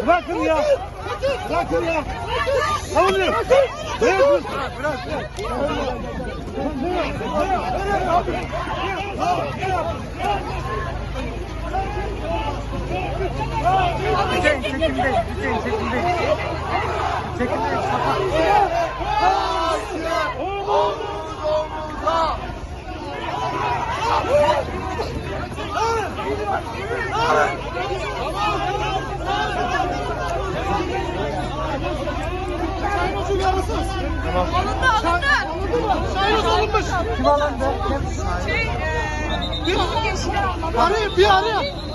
Bırakın ya. Bırakın ya. Savunuyor. Bırak. Bırak. Hüseyin çekimde. Hüseyin çekimde. Çekimde. Alındı. Sayınız alınmış. Kim alındı? Bir kişiler almadı. Arayın.